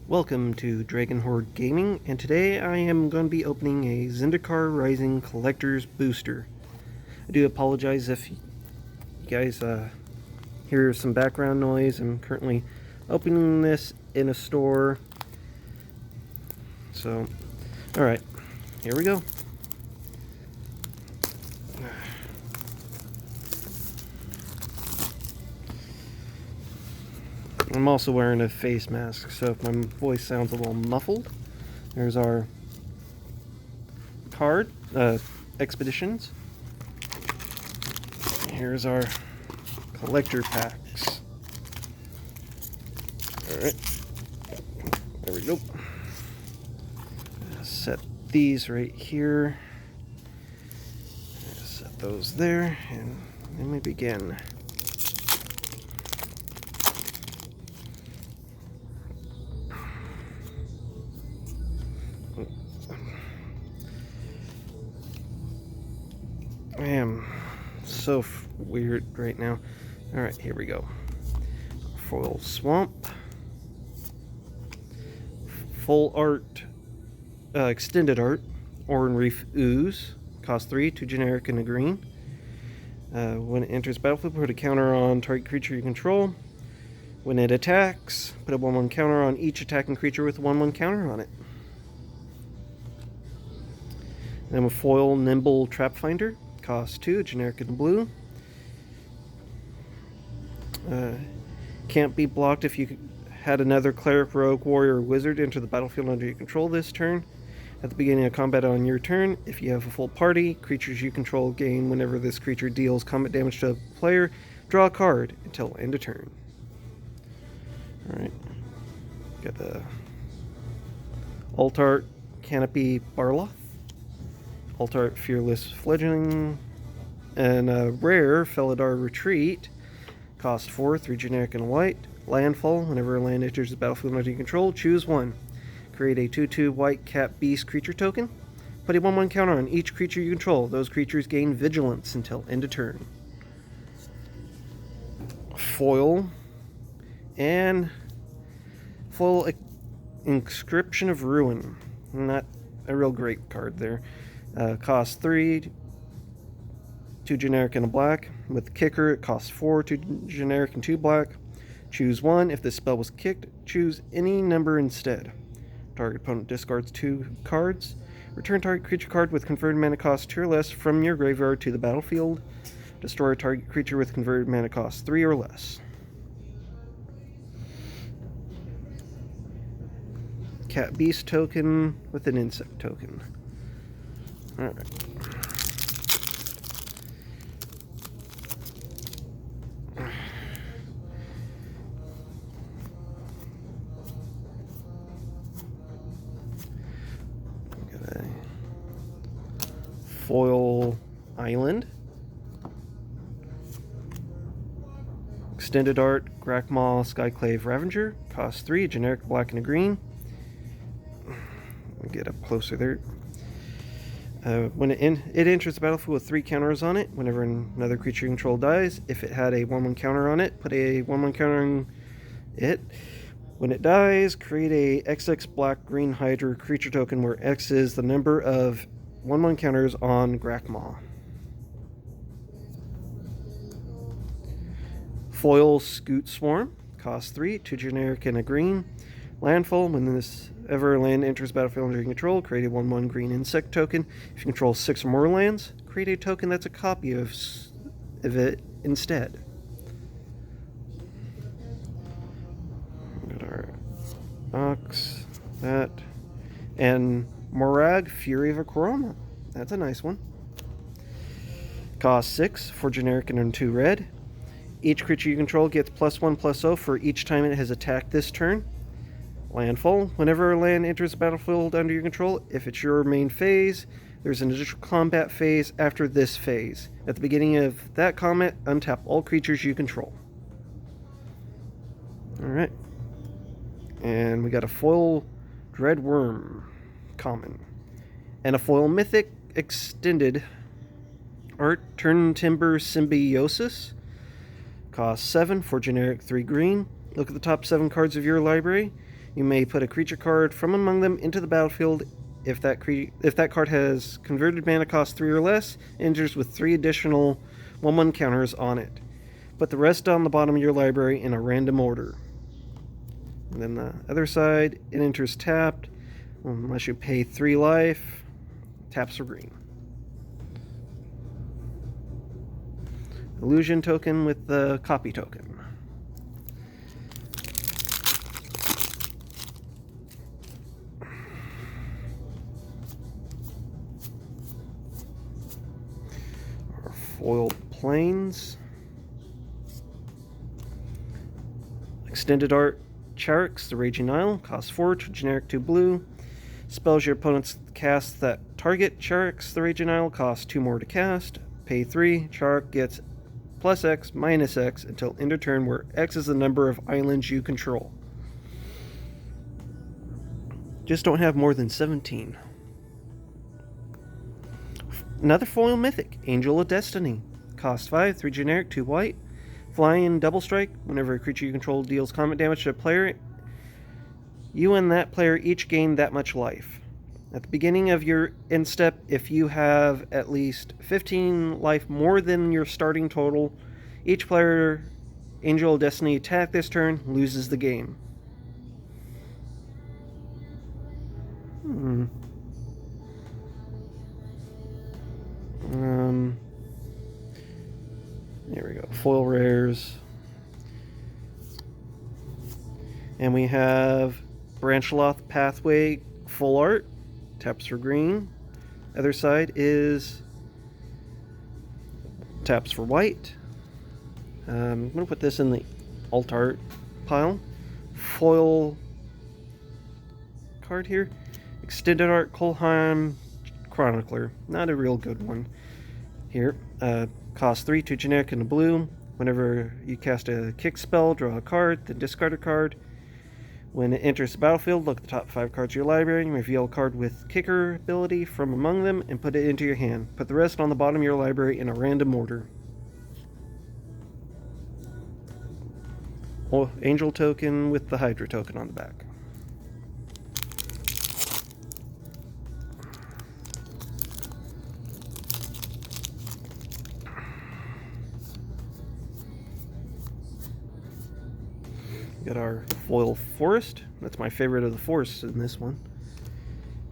Welcome to Dragon Horde Gaming, and today I am going to be opening a Zendikar Rising Collector's booster. I do apologize if you guys hear some background noise. I'm currently opening this in a store. So, alright, here we go. I'm also wearing a face mask, so if my voice sounds a little muffled, there's our card, expeditions. Here's our collector packs. Alright, there we go. Set these right here. Set those there, and then we begin. I am so weird right now. Alright, here we go. Foil Swamp. Full art, extended art. Oran Reef Ooze. Cost 3, 2 generic and a green. When it enters battlefield, put a counter on target creature you control. When it attacks, put a 1/1 counter on each attacking creature with a 1/1 counter on it. Then a foil Nimble Trap Finder. Cost 2, generic and blue. Can't be blocked if you had another cleric, rogue, warrior, or wizard enter the battlefield under your control this turn. At the beginning of combat on your turn, if you have a full party, creatures you control gain whenever this creature deals combat damage to a player. Draw a card until end of turn. Alright. Got the Altart Canopy Barloth. Altart Fearless Fledgling, and a rare Felidar Retreat. Cost 4, 3 generic and a white. Landfall. Whenever a land enters the battlefield under your control, choose one. Create a 2/2 white cat beast creature token. Put a 1/1 counter on each creature you control. Those creatures gain vigilance until end of turn. Foil. And foil Inscription of Ruin. Not a real great card there. Cost 3, 2 generic and a black. With kicker, it costs 4, 2 generic and 2 black. Choose one. If this spell was kicked, choose any number instead. Target opponent discards 2 cards. Return target creature card with converted mana cost 2 or less from your graveyard to the battlefield. Destroy a target creature with converted mana cost 3 or less. Cat beast token with an insect token. Alright. Got a foil island. Extended art, Grakmaw Skyclave Ravager. Cost 3, generic black and a green. Get up closer there. When it enters the battlefield with 3 counters on it. Whenever another creature you control dies, if it had a 1/1 counter on it, put a 1/1 counter on it. When it dies, create a XX Black Green Hydra creature token where X is the number of 1/1 counters on Grakmaw. Foil Scoot Swarm. Cost 3, 2 generic and a green. Landfall. When this ever land enters battlefield under your control, create a 1/1 green insect token. If you control 6 or more lands, create a token that's a copy of it instead. Got our Ox, that, and Morag, Fury of Akroma. That's a nice one. Cost 6, 4 generic and 2 red. Each creature you control gets +1/+0 for each time it has attacked this turn. Landfall. Whenever a land enters the battlefield under your control, if it's your main phase, there's an additional combat phase after this phase. At the beginning of that combat, untap all creatures you control. Alright. And we got a foil Dreadworm common. And a foil Mythic extended art Turn Timber Symbiosis. Cost 7 for generic 3 green. Look at the top 7 cards of your library. You may put a creature card from among them into the battlefield. If that card has converted mana cost 3 or less, enters with 3 additional 1/1 counters on it. Put the rest on the bottom of your library in a random order. And then the other side, it enters tapped unless you pay 3 life. Taps for green. Illusion token with the copy token. Our foiled plains. Extended art Charix, the Raging Isle, costs 4, generic 2 blue. Spells your opponents cast that target Charix, the Raging Isle, costs 2 more to cast. Pay 3. Charix gets plus X, minus X until end of turn, where X is the number of islands you control. Just don't have more than 17. Another foil mythic, Angel of Destiny. Cost 5, 3 generic, 2 white. Flying double strike. Whenever a creature you control deals combat damage to a player, you and that player each gain that much life. At the beginning of your end step, if you have at least 15 life more than your starting total, each player Angel of Destiny attack this turn loses the game. There we go. Foil rares. And we have Branchloth Pathway full art. Taps for green. Other side is taps for white. I'm going to put this in the alt art pile. Foil card here. Extended art Kolheim Chronicler. Not a real good one. Here. Cost 3, 2 generic and a blue. Whenever you cast a kick spell, draw a card, then discard a card. When it enters the battlefield, look at the top 5 cards of your library and reveal a card with kicker ability from among them and put it into your hand. Put the rest on the bottom of your library in a random order. Angel token with the Hydra token on the back. Got our foil forest. That's my favorite of the forests in this one.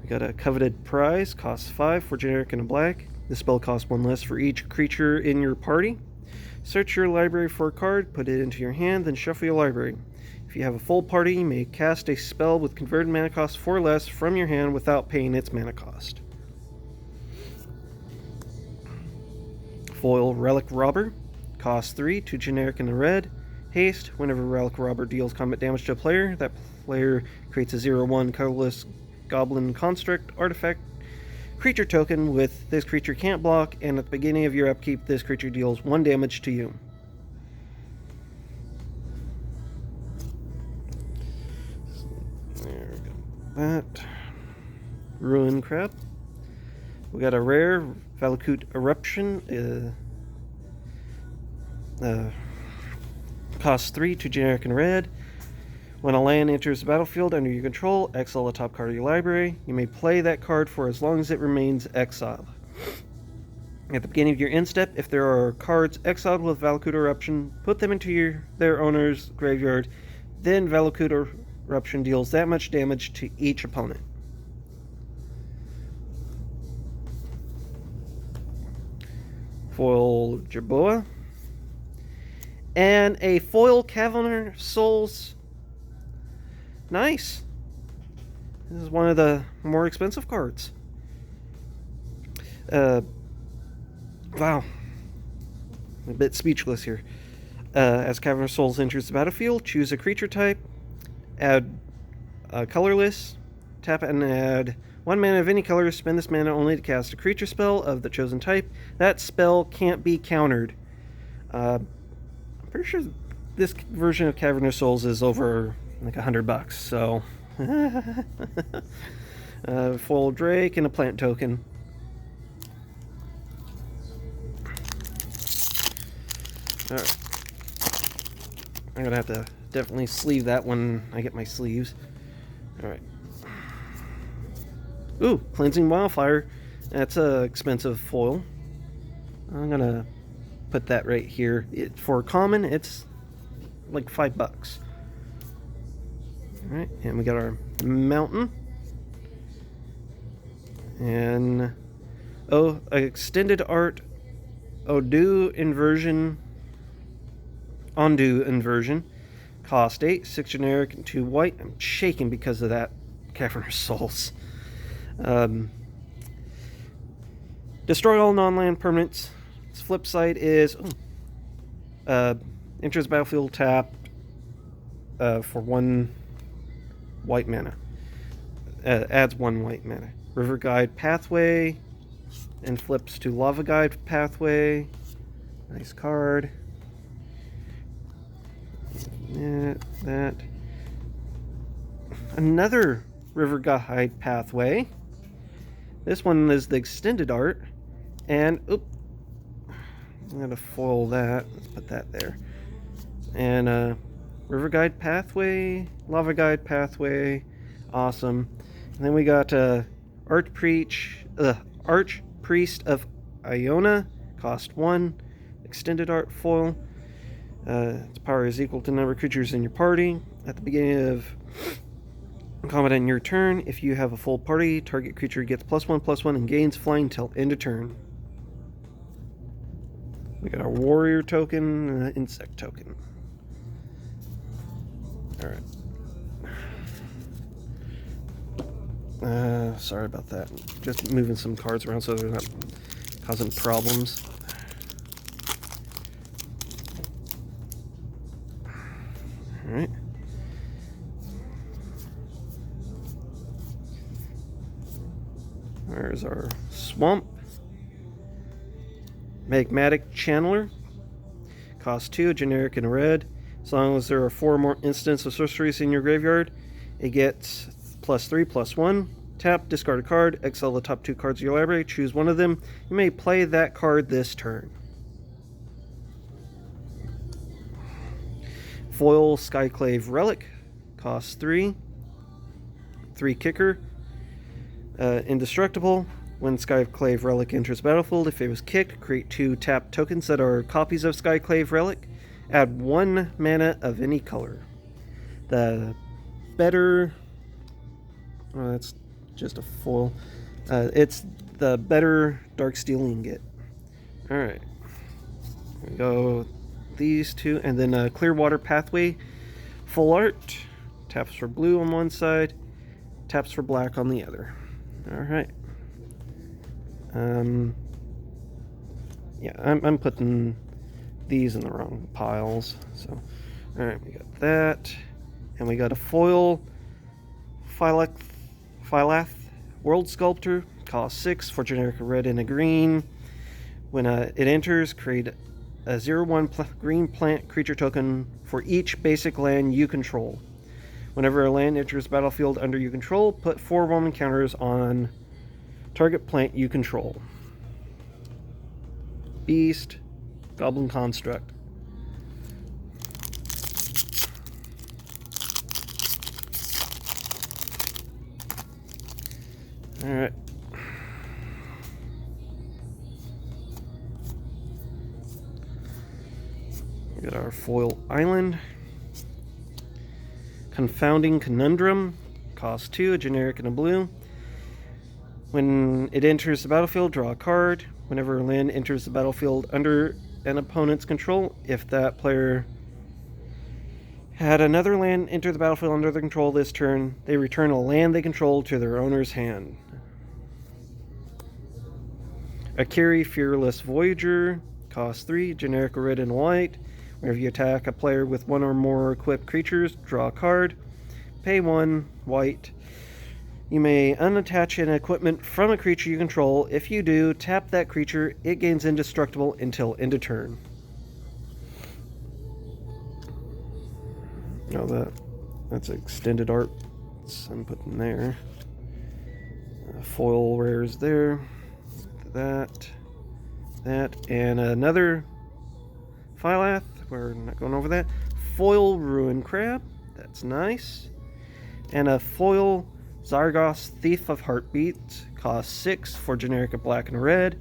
We got a coveted prize, costs 5 for generic and a black. This spell costs 1 less for each creature in your party. Search your library for a card, put it into your hand, then shuffle your library. If you have a full party, you may cast a spell with converted mana cost 4 less from your hand without paying its mana cost. Foil Relic Robber, costs 3, 2 generic and a red. Haste. Whenever Relic Robber deals combat damage to a player, that player creates a 0/1 colorless Goblin Construct artifact creature token with this creature can't block, and at the beginning of your upkeep, this creature deals 1 damage to you. There we go. That. Ruin Crab. We got a rare Valakut Eruption. Costs 3, 2 generic and red. When a land enters the battlefield under your control, exile the top card of your library. You may play that card for as long as it remains exiled. At the beginning of your end step, if there are cards exiled with Valakut Eruption, put them into their owner's graveyard. Then Valakut Eruption deals that much damage to each opponent. Foil Jerboa. And a foil Caverner Souls. Nice. This is one of the more expensive cards. Wow. I'm a bit speechless here. As Caverner Souls enters the battlefield, choose a creature type, add colorless, tap and add 1 mana of any color, spend this mana only to cast a creature spell of the chosen type. That spell can't be countered. I'm pretty sure this version of Caverner Souls is over like $100, so foil Drake and a plant token. Alright. I'm gonna have to definitely sleeve that when I get my sleeves. Alright. Ooh, Cleansing Wildfire. That's a expensive foil. I'm gonna put that right here. For common, it's like $5. Alright, and we got our mountain. And extended art undo inversion. Cost 8, 6 generic, and 2 white. I'm shaking because of that Cavernous Souls. Destroy all non-land permanents. Its flip side is enters battlefield tapped for 1 white mana. Adds 1 white mana. River Guide Pathway, and flips to Lava Guide Pathway. Nice card. That. Another River Guide Pathway. This one is the extended art. And, I'm going to foil that. Let's put that there. And, River Guide Pathway, Lava Guide Pathway. Awesome. And then we got, Archpriest of Iona. Cost 1. Extended art foil. Its power is equal to the number of creatures in your party. At the beginning of combat in your turn, if you have a full party, target creature gets +1/+1 and gains flying till end of turn. We got our warrior token and an insect token. Alright. Sorry about that. Just moving some cards around so they're not causing problems. Alright. There's our swamp. Magmatic Channeler. Cost 2, a generic and a red. As long as there are 4 more instants of sorceries in your graveyard, it gets +3/+1. Tap, discard a card, exile the top 2 cards of your library, choose one of them. You may play that card this turn. Foil Skyclave Relic. Costs 3. 3 kicker. Indestructible. When Skyclave Relic enters the battlefield, if it was kicked, create 2 tapped tokens that are copies of Skyclave Relic. Add 1 mana of any color. The better... Oh, that's just a foil. It's the better Darksteel Ingot. Alright. Here we go. These 2. And then Clearwater Pathway. Full art. Taps for blue on one side. Taps for black on the other. Alright. Yeah, I'm putting these in the wrong piles. So, alright, we got that. And we got a foil Phylath World Sculptor. Cost 6 for generic red and a green. When it enters, create a 0/1 green plant creature token for each basic land you control. Whenever a land enters the battlefield under you control, put 4 Roman counters on target plant you control. Beast, Goblin Construct. Alright. We got our foil island. Confounding Conundrum. Cost 2, a generic and a blue. When it enters the battlefield, draw a card. Whenever a land enters the battlefield under an opponent's control, if that player had another land enter the battlefield under their control this turn, they return a land they control to their owner's hand. Akiri Fearless Voyager. Cost 3, generic red and white. Whenever you attack a player with 1 or more equipped creatures, draw a card. Pay 1 white. You may unattach an equipment from a creature you control. If you do, tap that creature. It gains indestructible until end of turn. Oh, that's extended art. I'm putting there. Foil rares there. That, and another Phylath. We're not going over that. Foil Ruin Crab. That's nice. And a foil Zargos Thief of Heartbeats. Costs 6 for generic of black and red.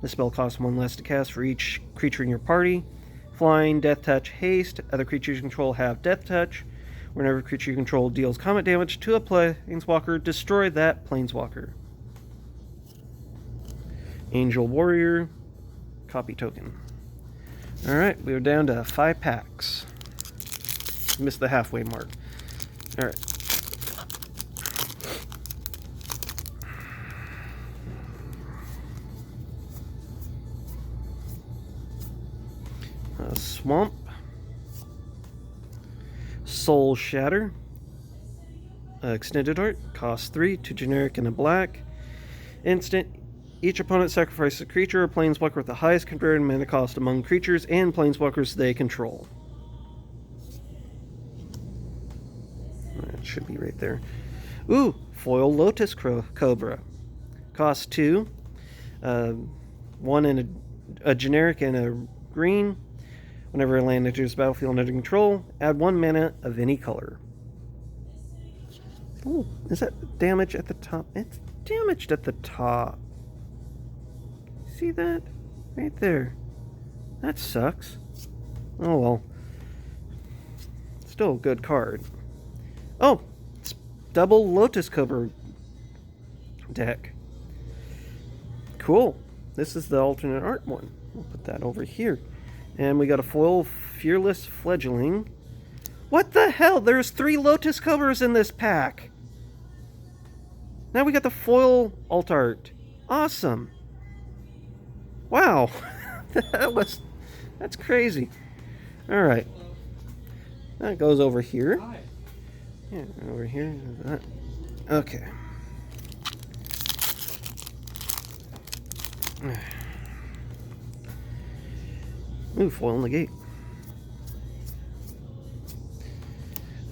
The spell costs 1 less to cast for each creature in your party. Flying, Death Touch, Haste. Other creatures you control have Death Touch. Whenever a creature you control deals combat damage to a planeswalker, destroy that planeswalker. Angel Warrior. Copy token. Alright, we are down to 5 packs. Missed the halfway mark. Alright. Swamp. Soul Shatter. Extended art. Costs 3, 2 generic and a black. Instant. Each opponent sacrifices a creature or planeswalker with the highest converted mana cost among creatures and planeswalkers they control. That should be right there. Ooh, foil Lotus Cobra. Costs 2. 1 and a generic and a green. Whenever a land enters the battlefield under control, add 1 mana of any color. Ooh, is that damage at the top? It's damaged at the top. See that? Right there. That sucks. Oh well. Still a good card. Oh! It's double Lotus Cobra deck. Cool. This is the alternate art one. We'll put that over here. And we got a foil Fearless Fledgling. What the hell? There's 3 Lotus Cobras in this pack. Now we got the foil alt art. Awesome. Wow. That's crazy. Alright. That goes over here. Yeah, over here. Okay. Ooh, foil negate.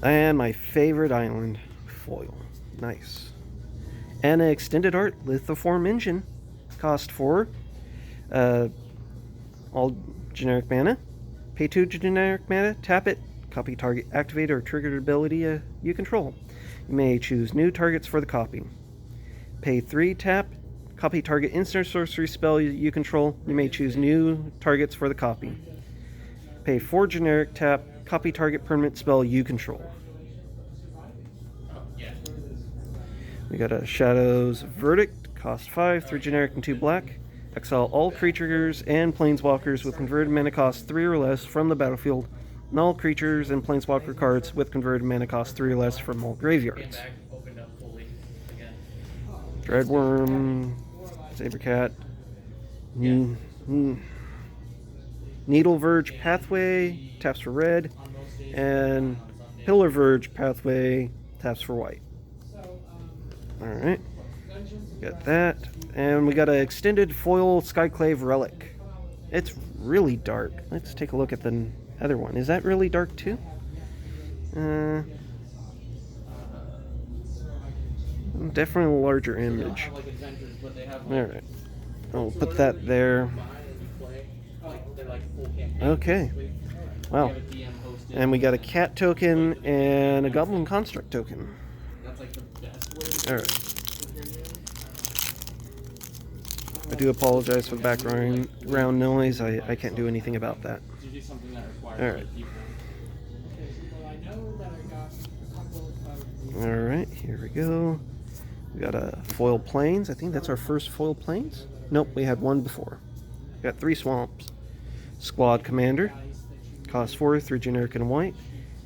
And my favorite island, foil. Nice. And an extended art lithoform engine. Cost 4. All generic mana. Pay 2 generic mana. Tap it. Copy target activated or triggered ability you control. You may choose new targets for the copy. Pay 3. Tap. Copy target instant sorcery spell you control. You may choose new targets for the copy. Pay 4 generic. Tap. Copy target permanent spell you control. We got a Shadow's Verdict. Cost 5. 3 generic and 2 black. Exile all creatures and planeswalkers with converted mana cost 3 or less from the battlefield. And all creatures and planeswalker cards with converted mana cost 3 or less from all graveyards. Dreadworm, Sabercat, Needle Verge Pathway, taps for red, and Pillar Verge Pathway, taps for white. Alright, got that. And we got an extended foil Skyclave Relic. It's really dark. Let's take a look at the other one. Is that really dark too? Definitely a larger image. Alright. I'll put that there. Okay. Wow. And we got a cat token and a goblin construct token. Alright. I do apologize for the background noise. I can't do anything about that. Alright. Alright, here we go. We got a foil plains. I think that's our first foil plains. Nope, we had one before. We got 3 swamps. Squad Commander. Cost 4, 3 generic and white.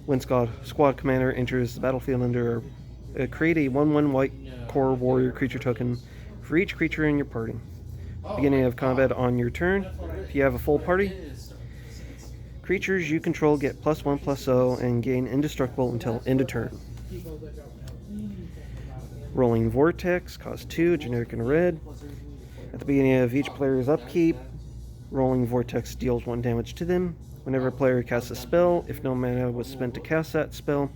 When Squad Commander enters the battlefield under create a 1/1 white core warrior creature token for each creature in your party. Beginning of combat on your turn. If you have a full party, creatures you control get +1/+0 and gain indestructible until end of turn. Rolling Vortex, cost 2, generic and red. At the beginning of each player's upkeep, Rolling Vortex deals 1 damage to them. Whenever a player casts a spell, if no mana was spent to cast that spell,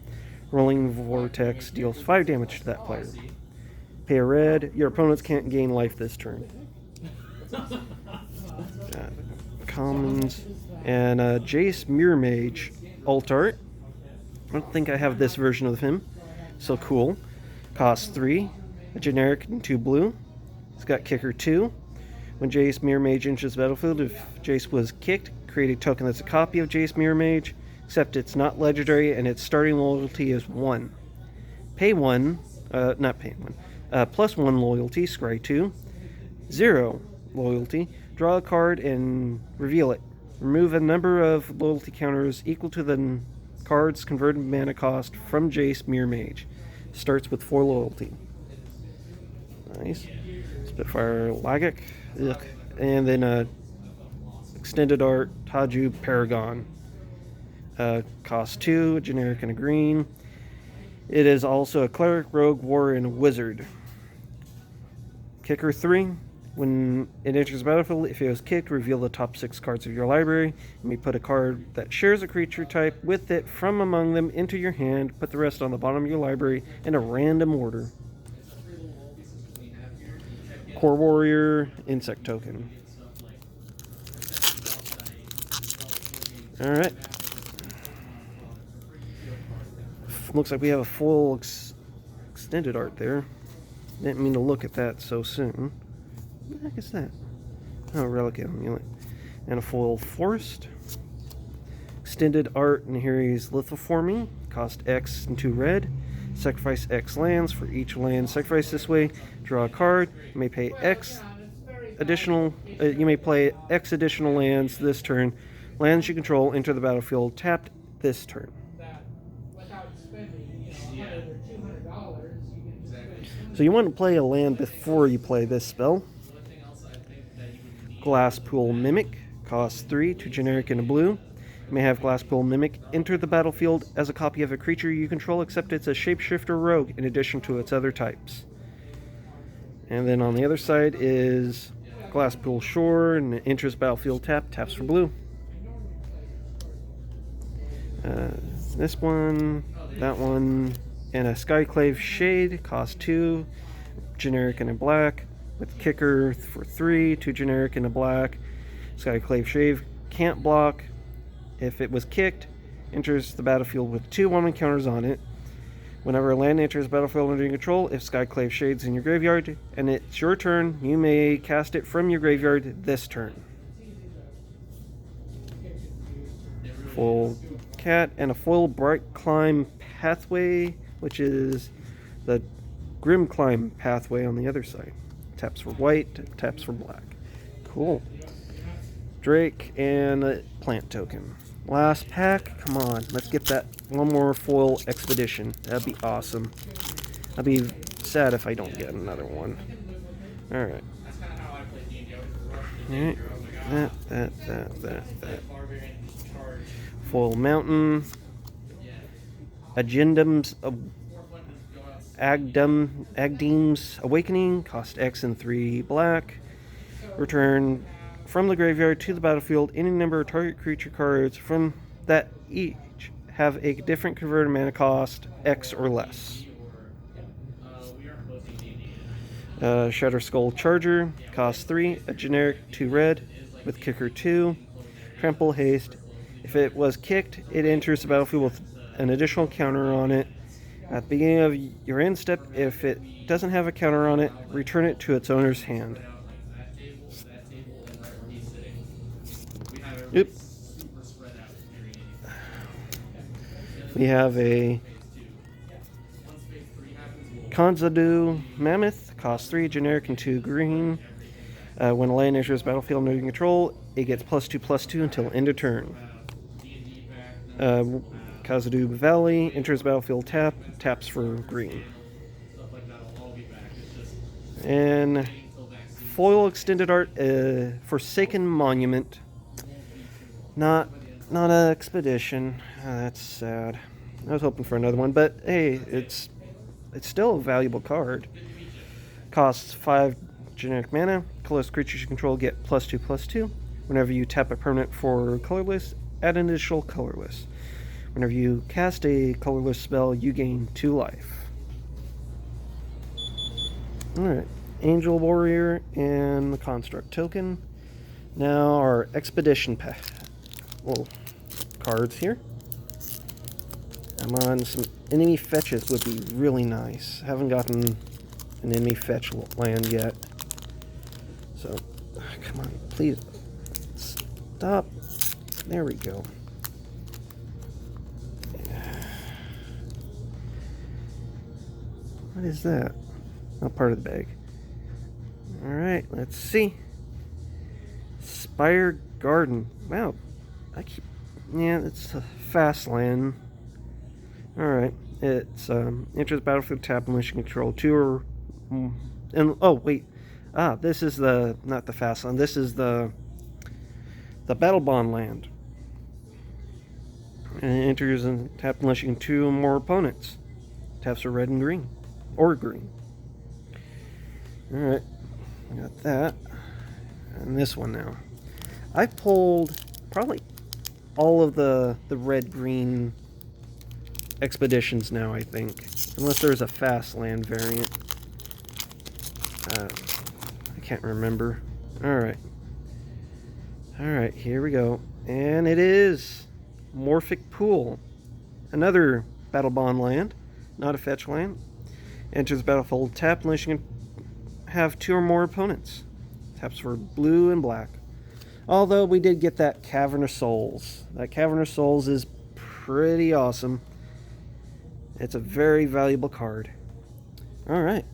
Rolling Vortex deals 5 damage to that player. Pay a red. Your opponents can't gain life this turn. Commons. And Jace Mirror Mage alt art. I don't think I have this version of him. so cool. Costs 3, a generic and 2 blue. It's got kicker 2. When Jace Mirror Mage enters the battlefield, if Jace was kicked, create a token that's a copy of Jace Mirror Mage, except it's not legendary and its starting loyalty is 1. Pay 1, not pay 1, plus 1 loyalty, scry 2. 0 loyalty, draw a card and reveal it. Remove a number of loyalty counters equal to the card's converted mana cost from Jace Mirror Mage. Starts with 4 loyalty. Nice. Spitfire Lagak. Ugh. And then Extended Art Taju Paragon. Cost 2, a generic and a green. It is also a cleric, rogue, warrior, and a wizard. Kicker 3. When it enters the battlefield, if it was kicked, reveal the top 6 cards of your library. You may put a card that shares a creature type with it from among them into your hand. Put the rest on the bottom of your library in a random order. Core Warrior, Insect Token. Alright. Looks like we have a full extended art there. Didn't mean to look at that so soon. What the heck is that? Oh, Relic Amulet. And a foil Forest. Extended art, and here he's Lithoforming. Cost X and 2 red. Sacrifice X lands. For each land sacrificed this way, draw a card. You may pay X additional. You may play X additional lands this turn. Lands you control enter the battlefield tapped this turn. So you want to play a land before you play this spell. Glasspool Mimic, costs 3, 2 generic and a blue. You may have Glasspool Mimic enter the battlefield as a copy of a creature you control, except it's a shapeshifter rogue in addition to its other types. And then on the other side is Glasspool Shore, and it enters battlefield taps for blue. This one, that one, and a Skyclave Shade, cost 2, generic and a black. With kicker for 3, 2 generic and a black. Skyclave Shave can't block. If it was kicked, enters the battlefield with 2 1/1 counters on it. Whenever a land enters the battlefield under your control, if Skyclave Shade's in your graveyard and it's your turn, you may cast it from your graveyard this turn. Full cat and a foil Bright Climb Pathway, which is the Grim Climb Pathway on the other side. Taps for white, taps for black. Cool. Drake and a plant token. Last pack. Come on, let's get that one more foil Expedition. That'd be awesome. I'd be sad if I don't get another one. Alright. Alright. That. Foil Mountain. Agdim's Awakening, cost X and 3 black. Return from the graveyard to the battlefield any number of target creature cards from that each have a different converted mana cost, X or less. Shatter Skull Charger, cost 3, a generic 2 red, with kicker 2. Trample Haste. If it was kicked, it enters the battlefield with an additional counter on it. At the beginning of your end step, if it doesn't have a counter on it, return it to its owner's hand. Oop. We have a Kanzadu Mammoth, cost 3, generic and 2 green. When a land enters battlefield under your control, it gets +2/+2 until end of turn. Kazadu Valley enters battlefield taps for green. And foil extended art, Forsaken Monument. Not an expedition. That's sad. I was hoping for another one, but hey, it's still a valuable card. Costs 5 generic mana. Colorless creatures you control get +2/+2. Whenever you tap a permanent for colorless, add an additional colorless. Whenever you cast a colorless spell, you gain 2 life. Alright, Angel Warrior and the Construct token. Now our Expedition cards here. Come on, some enemy fetches would be really nice. Haven't gotten an enemy fetch land yet. So, come on, please. Stop. There we go. What is that? Not part of the bag. Alright, let's see. Spire Garden. Wow. Yeah, it's a fast land. Alright. It's enters the battlefield, tap unless you control 2 or and oh wait. This is not the fast land, this is the battle bond land. And it enters and tap unless you can 2 or more opponents. Taps for red and green. Or green. Alright. Got that. And this one now. I pulled probably all of the red-green expeditions now, I think. Unless there's a fast land variant. I can't remember. Alright. Alright, here we go. And it is Morphic Pool. Another Battle Bond land. Not a fetch land. Enters the battlefield, tap unless you can have 2 or more opponents. Taps for blue and black. Although we did get that Cavern of Souls. That Cavern of Souls is pretty awesome. It's a very valuable card. Alright.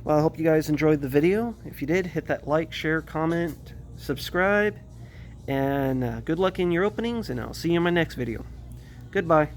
Well, I hope you guys enjoyed the video. If you did, hit that like, share, comment, subscribe. And good luck in your openings, and I'll see you in my next video. Goodbye.